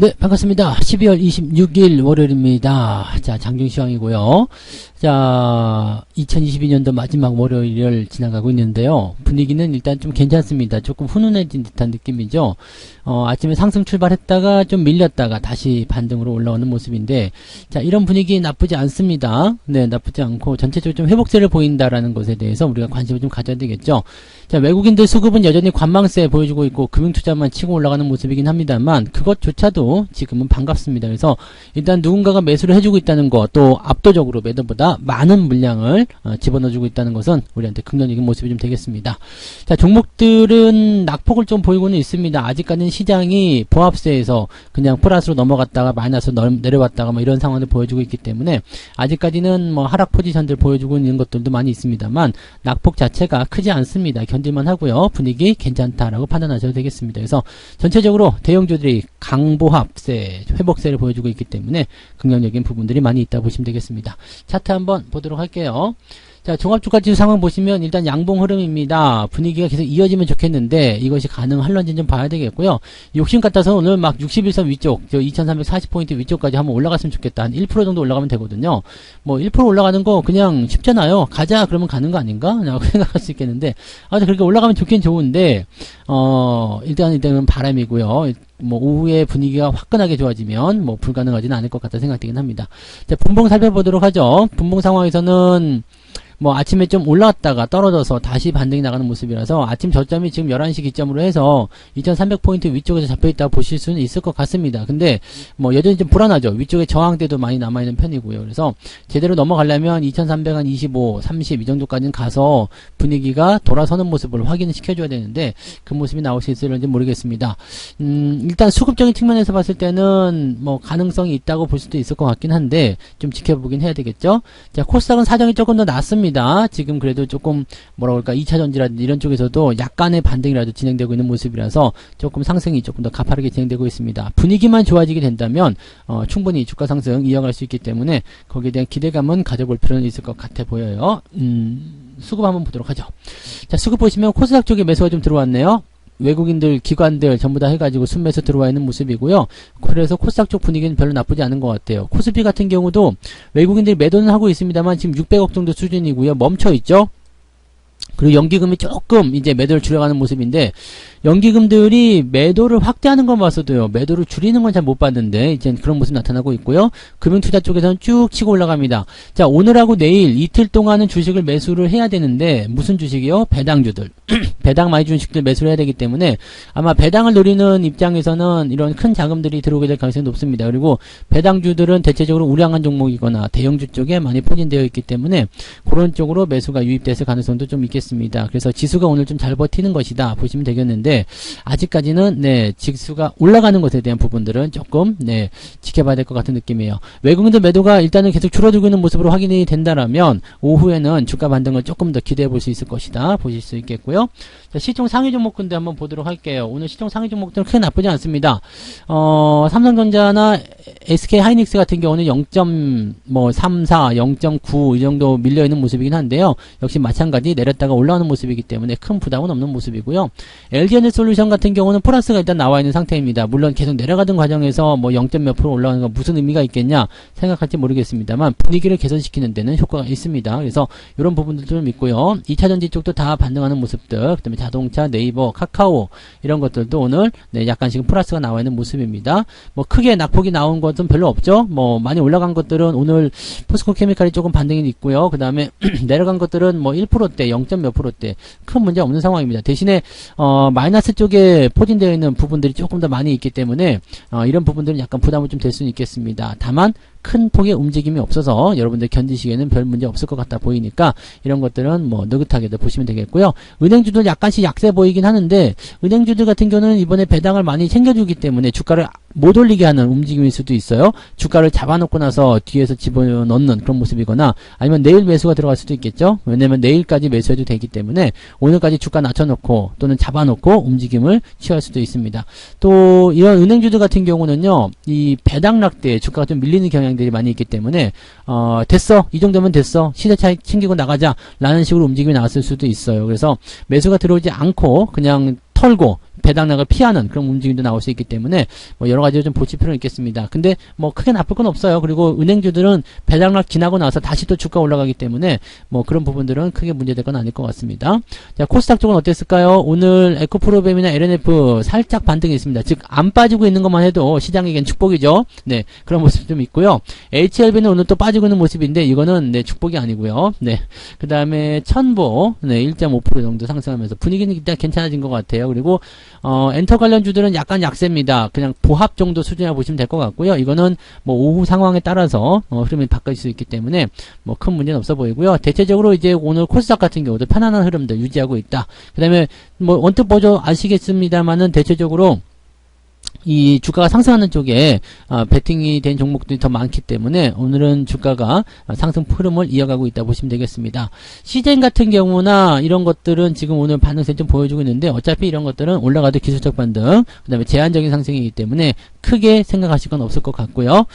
네, 반갑습니다. 12월 26일 월요일입니다. 자, 장중시황이고요. 자, 2022년도 마지막 월요일을 지나가고 있는데요. 분위기는 일단 좀 괜찮습니다. 조금 훈훈해진 듯한 느낌이죠. 아침에 상승 출발했다가 좀 밀렸다가 다시 반등으로 올라오는 모습인데, 자, 이런 분위기 나쁘지 않습니다. 네, 나쁘지 않고 전체적으로 좀 회복세를 보인다라는 것에 대해서 우리가 관심을 좀 가져야 되겠죠. 자, 외국인들 수급은 여전히 관망세 보여주고 있고 금융투자만 치고 올라가는 모습이긴 합니다만 그것조차도 지금은 반갑습니다. 그래서 일단 누군가가 매수를 해주고 있다는 것, 또 압도적으로 매도보다 많은 물량을 집어넣어주고 있다는 것은 우리한테 긍정적인 모습이 좀 되겠습니다. 자, 종목들은 낙폭을 좀 보이고는 있습니다. 아직까지는 시장이 보합세에서 그냥 플러스로 넘어갔다가 마이너스로 내려왔다가 뭐 이런 상황을 보여주고 있기 때문에 아직까지는 뭐 하락 포지션들 보여주고 있는 것들도 많이 있습니다만 낙폭 자체가 크지 않습니다. 견딜만 하고요. 분위기 괜찮다라고 판단하셔도 되겠습니다. 그래서 전체적으로 대형주들이 강보합세, 회복세를 보여주고 있기 때문에 긍정적인 부분들이 많이 있다 보시면 되겠습니다. 차트 한번 보도록 할게요. 자, 종합주가지수 상황 보시면 일단 양봉 흐름입니다. 분위기가 계속 이어지면 좋겠는데 이것이 가능할런지 좀 봐야 되겠고요. 욕심 같아서 오늘 막 61선 위쪽, 2340포인트 위쪽까지 한번 올라갔으면 좋겠다. 한 1% 정도 올라가면 되거든요. 뭐 1% 올라가는 거 그냥 쉽잖아요. 가자 그러면 가는 거 아닌가? 라고 생각할 수 있겠는데 그렇게 올라가면 좋긴 좋은데 일단은 바람이고요. 뭐 오후에 분위기가 화끈하게 좋아지면 뭐 불가능하지는 않을 것 같다 생각되긴 합니다. 자, 분봉 살펴보도록 하죠. 분봉 상황에서는 뭐 아침에 좀 올라왔다가 떨어져서 다시 반등이 나가는 모습이라서 아침 저점이 지금 11시 기점으로 해서 2300포인트 위쪽에서 잡혀있다고 보실 수는 있을 것 같습니다. 근데 뭐 여전히 좀 불안하죠. 위쪽에 저항대도 많이 남아있는 편이고요. 그래서 제대로 넘어가려면 2325, 30 이 정도까지는 가서 분위기가 돌아서는 모습을 확인을 시켜줘야 되는데 그 모습이 나올 수 있을지 모르겠습니다. 일단 수급적인 측면에서 봤을 때는 뭐 가능성이 있다고 볼 수도 있을 것 같긴 한데 좀 지켜보긴 해야 되겠죠. 자, 코스닥은 사정이 조금 더 낫습니다. 지금 그래도 조금 뭐라 그럴까 2차전지라든지 이런 쪽에서도 약간의 반등이라도 진행되고 있는 모습이라서 조금 상승이 조금 더 가파르게 진행되고 있습니다. 분위기만 좋아지게 된다면 충분히 주가 상승 이어갈 수 있기 때문에 거기에 대한 기대감은 가져볼 필요는 있을 것 같아 보여요. 수급 한번 보도록 하죠. 자, 수급 보시면 코스닥 쪽에 매수가 좀 들어왔네요. 외국인들, 기관들 전부 다 해가지고 순매수 들어와 있는 모습이고요. 그래서 코스닥 쪽 분위기는 별로 나쁘지 않은 것 같아요. 코스피 같은 경우도 외국인들이 매도는 하고 있습니다만 지금 600억 정도 수준이고요. 멈춰있죠. 그리고 연기금이 조금 이제 매도를 줄여가는 모습인데 연기금들이 매도를 확대하는 건 봤어도요. 매도를 줄이는 건 잘 못 봤는데 이제 그런 모습 나타나고 있고요. 금융투자 쪽에서는 쭉 치고 올라갑니다. 자, 오늘하고 내일 이틀 동안은 주식을 매수를 해야 되는데 무슨 주식이요? 배당주들. 배당 많이 주식들 매수를 해야 되기 때문에 아마 배당을 노리는 입장에서는 이런 큰 자금들이 들어오게 될 가능성이 높습니다. 그리고 배당주들은 대체적으로 우량한 종목이거나 대형주 쪽에 많이 포진되어 있기 때문에 그런 쪽으로 매수가 유입됐을 가능성도 좀 있겠습니다. 그래서 지수가 오늘 좀 잘 버티는 것이다 보시면 되겠는데 아직까지는 지수가 올라가는 것에 대한 부분들은 조금 지켜봐야 될 것 같은 느낌이에요. 외국인들 매도가 일단은 계속 줄어들고 있는 모습으로 확인이 된다라면 오후에는 주가 반등을 조금 더 기대해 볼 수 있을 것이다 보실 수 있겠고요. 자, 시총 상위 종목군들 한번 보도록 할게요. 오늘 시총 상위 종목들은 크게 나쁘지 않습니다. 삼성전자나 SK 하이닉스 같은 경우는 0.34, 0.9 이 정도 밀려 있는 모습이긴 한데요. 역시 마찬가지 내렸다가 올라오는 모습이기 때문에 큰 부담은 없는 모습이고요. LG에너지솔루션 같은 경우는 플러스가 일단 나와 있는 상태입니다. 물론 계속 내려가던 과정에서 뭐 0. 몇 프로 올라오는 건 무슨 의미가 있겠냐 생각할지 모르겠습니다만 분위기를 개선시키는 데는 효과가 있습니다. 그래서 이런 부분들도 좀 있고요. 2차전지 쪽도 다 반등하는 모습들, 그 다음에 자동차, 네이버, 카카오 이런 것들도 오늘 약간씩 플러스가 나와 있는 모습입니다. 뭐 크게 낙폭이 나온 것은 별로 없죠. 뭐 많이 올라간 것들은 오늘 포스코 케미칼이 조금 반등이 있고요. 그 다음에 내려간 것들은 뭐 1%대, 0. 몇 %대 큰 문제 없는 상황입니다. 대신에 마이너스 쪽에 포진되어 있는 부분들이 조금 더 많이 있기 때문에 이런 부분들은 약간 부담을 좀 될 수는 있겠습니다. 다만 큰 폭의 움직임이 없어서 여러분들 견디시기에는 별 문제 없을 것 같아 보이니까 이런 것들은 뭐 느긋하게도 보시면 되겠고요. 은행주들 약간씩 약세 보이긴 하는데 은행주들 같은 경우는 이번에 배당을 많이 챙겨주기 때문에 주가를 못 올리게 하는 움직임일 수도 있어요. 주가를 잡아놓고 나서 뒤에서 집어넣는 그런 모습이거나 아니면 내일 매수가 들어갈 수도 있겠죠. 왜냐면 내일까지 매수해도 되기 때문에 오늘까지 주가 낮춰놓고 또는 잡아놓고 움직임을 취할 수도 있습니다. 또 이런 은행주들 같은 경우는요. 이 배당락 때 주가가 좀 밀리는 경향들이 많이 있기 때문에 됐어. 이 정도면 됐어. 시세 차익 챙기고 나가자 라는 식으로 움직임이 나왔을 수도 있어요. 그래서 매수가 들어오지 않고 그냥 털고 배당락을 피하는 그런 움직임도 나올 수 있기 때문에 뭐 여러 가지로 좀 보실 필요는 있겠습니다. 근데 뭐 크게 나쁠 건 없어요. 그리고 은행주들은 배당락 지나고 나서 다시 또 주가 올라가기 때문에 뭐 그런 부분들은 크게 문제될 건 아닐 것 같습니다. 자, 코스닥 쪽은 어땠을까요? 오늘 에코프로뱀이나 LNF 살짝 반등이 있습니다. 즉 안 빠지고 있는 것만 해도 시장에겐 축복이죠. 네, 그런 모습 좀 있고요. HLB는 오늘 또 빠지고 있는 모습인데 이거는 네, 축복이 아니고요. 네, 그 다음에 천보 네, 1.5% 정도 상승하면서 분위기는 일단 괜찮아진 것 같아요. 그리고 엔터 관련주들은 약간 약세입니다. 그냥 보합 정도 수준이라고 보시면 될 것 같고요. 이거는 뭐 오후 상황에 따라서 흐름이 바뀔 수 있기 때문에 뭐 큰 문제는 없어 보이고요. 대체적으로 이제 오늘 코스닥 같은 경우도 편안한 흐름들 유지하고 있다. 그 다음에 뭐 언뜻 보죠 아시겠습니다만은 대체적으로 이 주가가 상승하는 쪽에 베팅이 된 종목들이 더 많기 때문에 오늘은 주가가 상승 흐름을 이어가고 있다 보시면 되겠습니다. 시젠 같은 경우나 이런 것들은 지금 오늘 반등세 좀 보여주고 있는데 어차피 이런 것들은 올라가도 기술적 반등 그 다음에 제한적인 상승이기 때문에 크게 생각하실 건 없을 것 같고요.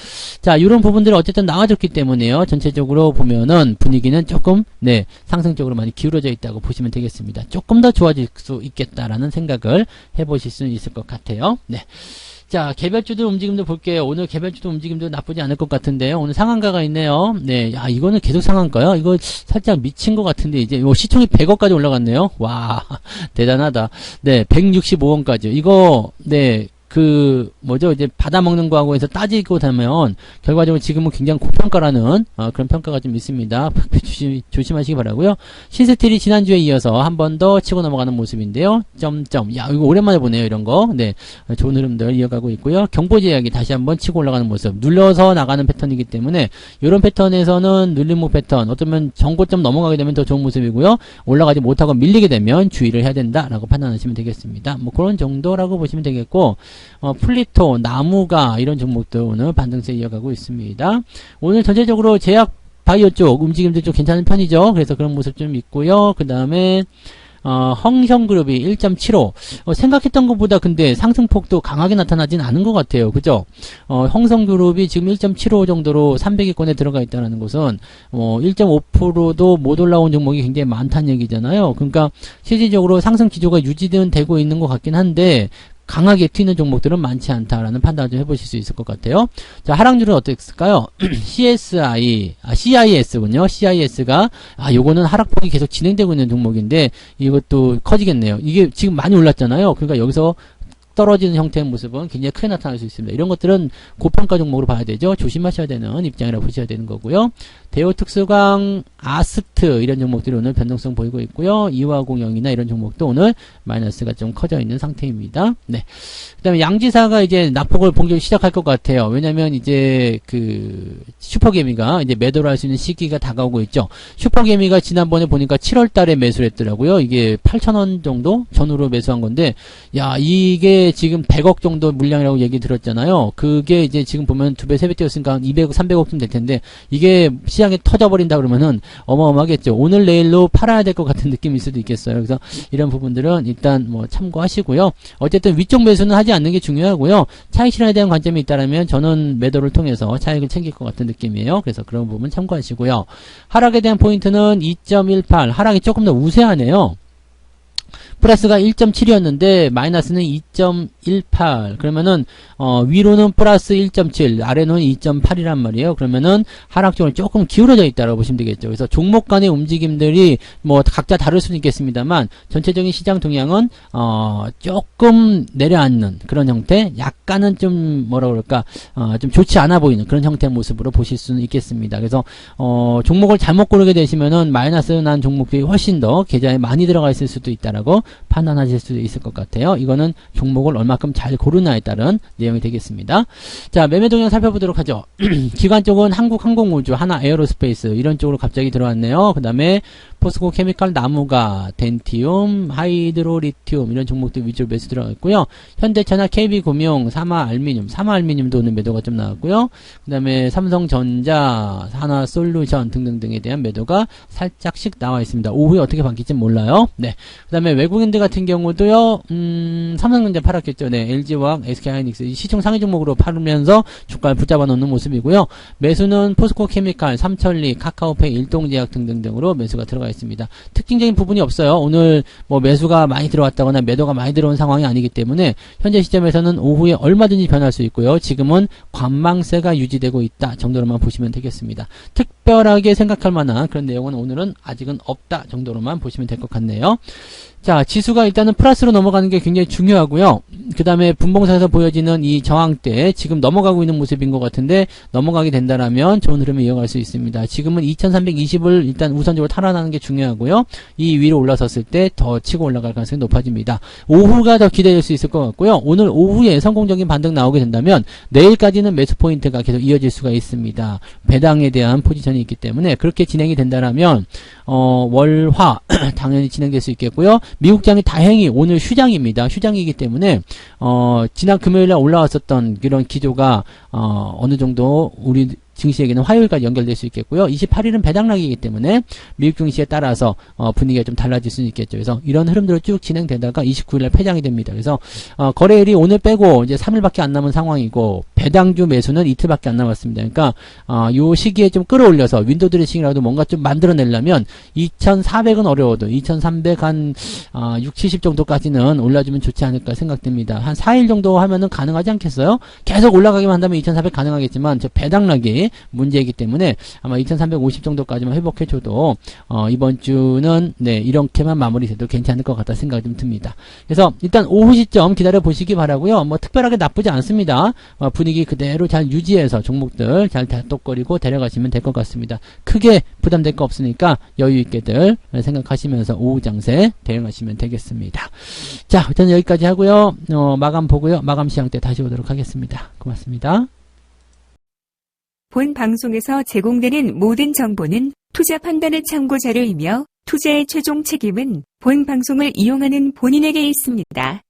자, 이런 부분들이 어쨌든 나와줬기 때문에요. 전체적으로 보면은 분위기는 조금 네 상승적으로 많이 기울어져 있다고 보시면 되겠습니다. 조금 더 좋아질 수 있겠다라는 생각을 해보실 수 있을 것 같아요. 네. 자, 개별주들 움직임도 볼게요. 오늘 개별주도 움직임도 나쁘지 않을 것 같은데요. 오늘 상한가가 있네요. 네, 야, 이거는 계속 상한가요? 이거 살짝 미친 것 같은데, 이제, 시총이 100억까지 올라갔네요. 와, 대단하다. 네, 165원까지. 이거, 네, 뭐죠, 이제, 받아먹는 거하고 해서 따지고 나면, 결과적으로 지금은 굉장히 고평가라는, 그런 평가가 좀 있습니다. 조심하시기 바라고요. 신스틸이 지난주에 이어서 한 번 더 치고 넘어가는 모습인데요. 야, 이거 오랜만에 보네요, 이런 거. 네. 좋은 흐름들 이어가고 있고요. 경보제약이 다시 한번 치고 올라가는 모습. 눌러서 나가는 패턴이기 때문에, 이런 패턴에서는 눌림목 패턴, 어쩌면 정고점 넘어가게 되면 더 좋은 모습이고요. 올라가지 못하고 밀리게 되면 주의를 해야 된다라고 판단하시면 되겠습니다. 뭐 그런 정도라고 보시면 되겠고, 플리토, 나무가 이런 종목들 오늘 반등세 이어가고 있습니다. 오늘 전체적으로 제약 바이오 쪽 움직임도 좀 괜찮은 편이죠. 그래서 그런 모습 좀 있고요. 그 다음에 흥성그룹이 1.75 생각했던 것보다 근데 상승폭도 강하게 나타나진 않은 것 같아요. 그죠? 흥성그룹이 지금 1.75 정도로 300위권에 들어가 있다는 것은 1.5%도 못 올라온 종목이 굉장히 많다는 얘기잖아요. 그러니까 실질적으로 상승 기조가 유지는 되고 있는 것 같긴 한데 강하게 튀는 종목들은 많지 않다라는 판단을 좀 해보실 수 있을 것 같아요. 자, 하락률은 어땠을까요? CIS군요. CIS가, 요거는 하락폭이 계속 진행되고 있는 종목인데, 이것도 커지겠네요. 이게 지금 많이 올랐잖아요. 그러니까 여기서 떨어지는 형태의 모습은 굉장히 크게 나타날 수 있습니다. 이런 것들은 고평가 종목으로 봐야 되죠. 조심하셔야 되는 입장이라고 보셔야 되는 거고요. 대우특수광, 아스트 이런 종목들이 오늘 변동성 보이고 있고요. 이화공영이나 이런 종목도 오늘 마이너스가 좀 커져 있는 상태입니다. 네. 그다음에 양지사가 이제 낙폭을 본격적으로 시작할 것 같아요. 왜냐면 이제 슈퍼개미가 이제 매도를 할 수 있는 시기가 다가오고 있죠. 슈퍼개미가 지난번에 보니까 7월 달에 매수를 했더라고요. 이게 8,000원 정도 전후로 매수한 건데, 야, 이게 지금 100억 정도 물량이라고 얘기 들었잖아요. 그게 이제 지금 보면 2배, 3배 뛰었으니까 200억, 300억쯤 될 텐데, 이게 시장에 터져버린다 그러면은 어마어마하겠죠. 오늘 내일로 팔아야 될 것 같은 느낌일 수도 있겠어요. 그래서 이런 부분들은 일단 뭐 참고하시고요. 어쨌든 위쪽 매수는 하지 않는 게 중요하고요. 차익 실현에 대한 관점이 있다면 저는 매도를 통해서 차익을 챙길 것 같은 느낌이에요. 그래서 그런 부분 참고하시고요. 하락에 대한 포인트는 2.18 하락이 조금 더 우세하네요. 플러스가 1.7이었는데 마이너스는 2.18 그러면은 위로는 플러스 1.7 아래는 2.8이란 말이에요. 그러면은 하락적으로 조금 기울어져 있다고 보시면 되겠죠. 그래서 종목 간의 움직임들이 뭐 각자 다를 수는 있겠습니다만 전체적인 시장 동향은 조금 내려앉는 그런 형태, 약간은 좀 뭐라 그럴까 좀 좋지 않아 보이는 그런 형태의 모습으로 보실 수는 있겠습니다. 그래서 종목을 잘못 고르게 되시면은 마이너스 난 종목들이 훨씬 더 계좌에 많이 들어가 있을 수도 있다라고 판단하실 수도 있을 것 같아요. 이거는 종목을 얼마큼 잘 고르냐에 따른 내용이 되겠습니다. 자, 매매 동향 살펴보도록 하죠. 기관 쪽은 한국항공우주, 하나에어로스페이스 이런 쪽으로 갑자기 들어왔네요. 그 다음에 포스코 케미칼, 나무가, 덴티움, 하이드로리튬 이런 종목들 위주로 매수 들어가 있고요. 현대차나 KB금융, 사마알미늄도 오늘 매도가 좀 나왔고요. 그 다음에 삼성전자, 하나솔루션 등등등에 대한 매도가 살짝씩 나와 있습니다. 오후에 어떻게 바뀔지 몰라요. 네. 그 다음에 외국인들 같은 경우도요, 삼성전자 팔았겠죠. 네. LG화학, SK하이닉스 시총 상위 종목으로 팔으면서 주가를 붙잡아 놓는 모습이고요. 매수는 포스코 케미칼, 삼천리, 카카오페이, 일동제약 등등등으로 매수가 들어가 있습니다. 있습니다. 특징적인 부분이 없어요. 오늘 뭐 매수가 많이 들어왔다거나 매도가 많이 들어온 상황이 아니기 때문에 현재 시점에서는 오후에 얼마든지 변할 수 있고요. 지금은 관망세가 유지되고 있다 정도로만 보시면 되겠습니다. 특별하게 생각할 만한 그런 내용은 오늘은 아직은 없다 정도로만 보시면 될 것 같네요. 자, 지수가 일단은 플러스로 넘어가는 게 굉장히 중요하고요. 그 다음에 분봉사에서 보여지는 이 저항대 지금 넘어가고 있는 모습인 것 같은데 넘어가게 된다라면 좋은 흐름을 이어갈 수 있습니다. 지금은 2320을 일단 우선적으로 탈환하는 게 중요하고요. 이 위로 올라섰을 때 더 치고 올라갈 가능성이 높아집니다. 오후가 더 기대될 수 있을 것 같고요. 오늘 오후에 성공적인 반등 나오게 된다면 내일까지는 매수 포인트가 계속 이어질 수가 있습니다. 배당에 대한 포지션이 있기 때문에 그렇게 진행이 된다라면 월화 당연히 진행될 수 있겠고요. 미국장이 다행히 오늘 휴장입니다. 휴장이기 때문에 지난 금요일날 올라왔었던 그런 기조가 어느 정도 우리 증시에게는 화요일까지 연결될 수 있겠고요. 28일은 배당락이기 때문에 미국 증시에 따라서 분위기가 좀 달라질 수는 있겠죠. 그래서 이런 흐름대로 쭉 진행되다가 29일날 폐장이 됩니다. 그래서 거래일이 오늘 빼고 이제 3일밖에 안 남은 상황이고 배당주 매수는 이틀밖에 안 남았습니다. 그러니까 요 시기에 좀 끌어올려서 윈도우 드레싱이라도 뭔가 좀 만들어내려면 2,400은 어려워도 2,300 한 6, 70 정도까지는 올라주면 좋지 않을까 생각됩니다. 한 4일 정도 하면은 가능하지 않겠어요? 계속 올라가기만 한다면 2,400 가능하겠지만 저 배당락이 문제이기 때문에 아마 2350 정도까지만 회복해줘도 이번 주는 네 이렇게만 마무리돼도 괜찮을 것 같다 생각이 좀 듭니다. 그래서 일단 오후 시점 기다려 보시기 바라고요. 뭐 특별하게 나쁘지 않습니다. 분위기 그대로 잘 유지해서 종목들 잘 다독거리고 데려가시면 될 것 같습니다. 크게 부담될 거 없으니까 여유 있게들 생각하시면서 오후 장세 대응하시면 되겠습니다. 자, 일단 여기까지 하고요. 마감 보고요. 마감 시황 때 다시 오도록 하겠습니다. 고맙습니다. 본 방송에서 제공되는 모든 정보는 투자 판단의 참고 자료이며 투자의 최종 책임은 본 방송을 이용하는 본인에게 있습니다.